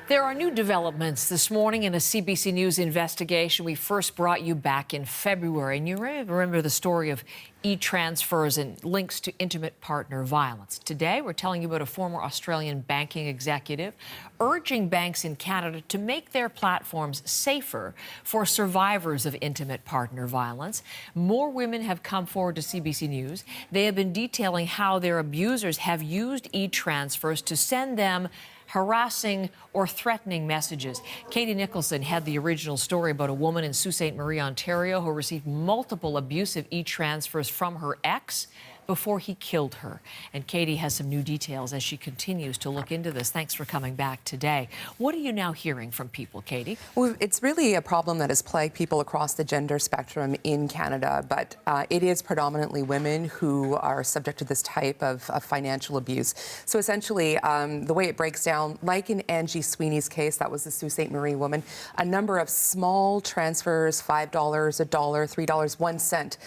There are new developments this morning in a CBC News investigation we first brought you back in February. And you remember the story of e-transfers and links to intimate partner violence. Today, we're telling you about a former Australian banking executive urging banks in Canada to make their platforms safer for survivors of intimate partner violence. More women have come forward to CBC News. They have been detailing how their abusers have used e-transfers to send them harassing or threatening messages. Katie Nicholson had the original story about a woman in Sault Ste. Marie, Ontario, who received multiple abusive e-transfers from her ex before he killed her. And Katie has some new details as she continues to look into this. Thanks for coming back today. What are you now hearing from people, Katie? Well, it's really a problem that has plagued people across the gender spectrum in Canada, but it is predominantly women who are subject to this type of financial abuse. So essentially, the way it breaks down, like in Angie Sweeney's case, that was the Sault Ste. Marie woman, a number of small transfers, $5, $1, $3, 1 cent,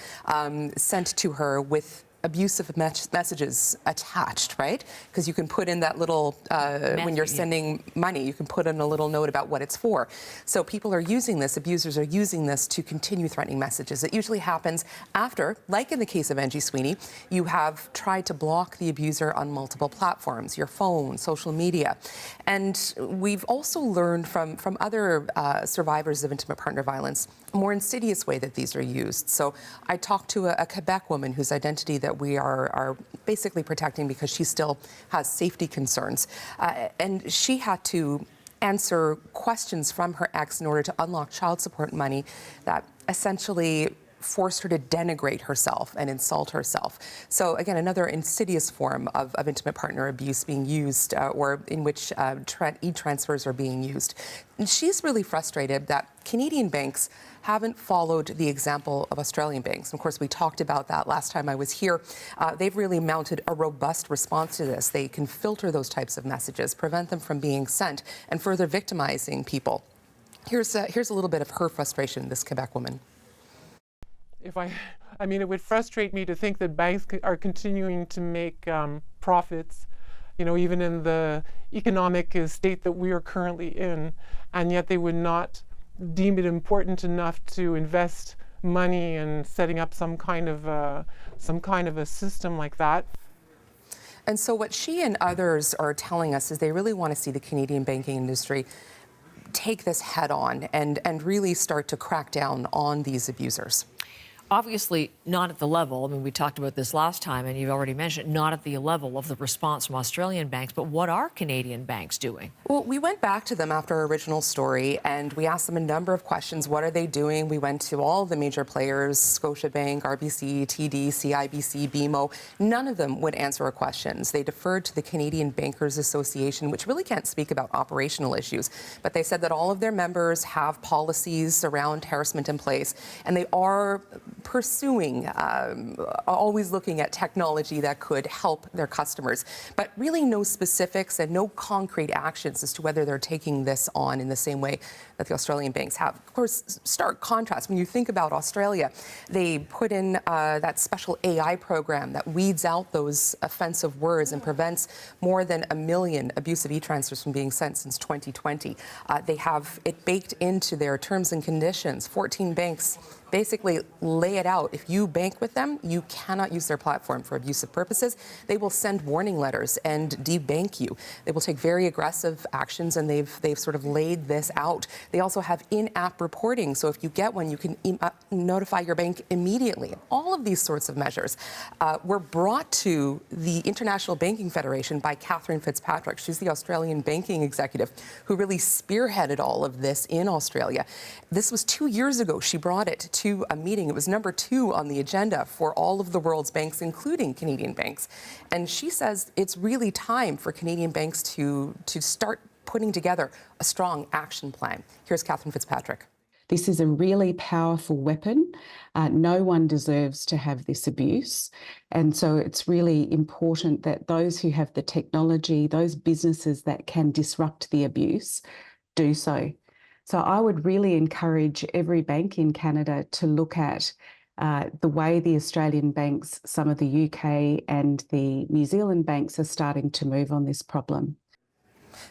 sent to her with abusive messages attached, right? Because you can put in that little, when you're sending money, you can put in a little note about what it's for. So people are using this, abusers are using this to continue threatening messages. It usually happens after, like in the case of Angie Sweeney, you have tried to block the abuser on multiple platforms, your phone, social media. And we've also learned from other survivors of intimate partner violence, a more insidious way that these are used. So I talked to a Quebec woman whose identity that we are basically protecting because she still has safety concerns. And she had to answer questions from her ex in order to unlock child support money that essentially forced her to denigrate herself and insult herself. So again, another insidious form of intimate partner abuse being used, or in which e-transfers are being used. And she's really frustrated that Canadian banks haven't followed the example of Australian banks. Of course, we talked about that last time I was here. They've really mounted a robust response to this. They can filter those types of messages, prevent them from being sent, and further victimizing people. Here's a little bit of her frustration, this Quebec woman. I mean, it would frustrate me to think that banks are continuing to make profits, you know, even in the economic state that we are currently in, and yet they would not deem it important enough to invest money in setting up some kind of a system like that. And so what she and others are telling us is they really want to see the Canadian banking industry take this head on and really start to crack down on these abusers. Obviously not at the level, I mean, we talked about this last time and you've already mentioned, not at the level of the response from Australian banks, but what are Canadian banks doing? Well, we went back to them after our original story and we asked them a number of questions. What are they doing? We went to all the major players, Scotiabank, RBC, TD, CIBC, BMO. None of them would answer our questions. They deferred to the Canadian Bankers Association, which really can't speak about operational issues, but they said that all of their members have policies around harassment in place and they are pursuing, always looking at technology that could help their customers, but really no specifics and no concrete actions as to whether they're taking this on in the same way that the Australian banks have. Of course, stark contrast. When you think about Australia, they put in that special AI program that weeds out those offensive words and prevents more than 1 million abusive e-transfers from being sent since 2020. They have it baked into their terms and conditions. 14 banks basically lay it out. If you bank with them, you cannot use their platform for abusive purposes. They will send warning letters and debank you. They will take very aggressive actions, and they've sort of laid this out. They also have in-app reporting, so if you get one, you can notify your bank immediately. All of these sorts of measures were brought to the International Banking Federation by Catherine Fitzpatrick. She's the Australian banking executive who really spearheaded all of this in Australia. This was 2 years ago. She brought it to a meeting. It was number 2 on the agenda for all of the world's banks, including Canadian banks. And she says it's really time for Canadian banks to start putting together a strong action plan. Here's Catherine Fitzpatrick. This is a really powerful weapon. No one deserves to have this abuse. And so it's really important that those who have the technology, those businesses that can disrupt the abuse, do so. So I would really encourage every bank in Canada to look at the way the Australian banks, some of the UK and the New Zealand banks are starting to move on this problem.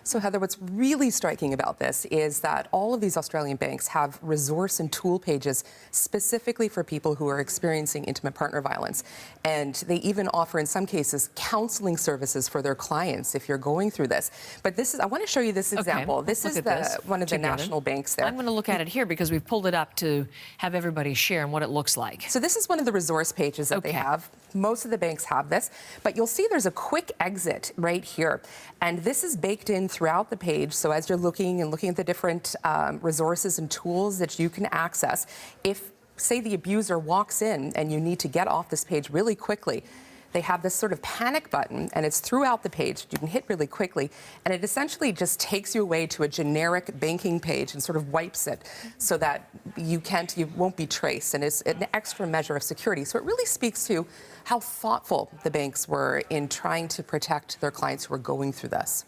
So Heather, what's really striking about this is that all of these Australian banks have resource and tool pages specifically for people who are experiencing intimate partner violence. And they even offer, in some cases, counseling services for their clients if you're going through this. But this is, I want to show you this example. Okay, this is one of the national banks there. I'm going to look at it here because we've pulled it up to have everybody share and what it looks like. So this is one of the resource pages that they have. Most of the banks have this, but you'll see there's a quick exit right here. And this is baked in throughout the page. So as you're looking at the different resources and tools that you can access, if, say, the abuser walks in and you need to get off this page really quickly, they have this sort of panic button, and it's throughout the page. You can hit really quickly, and it essentially just takes you away to a generic banking page and sort of wipes it so that you won't be traced, and it's an extra measure of security. So it really speaks to how thoughtful the banks were in trying to protect their clients who were going through this.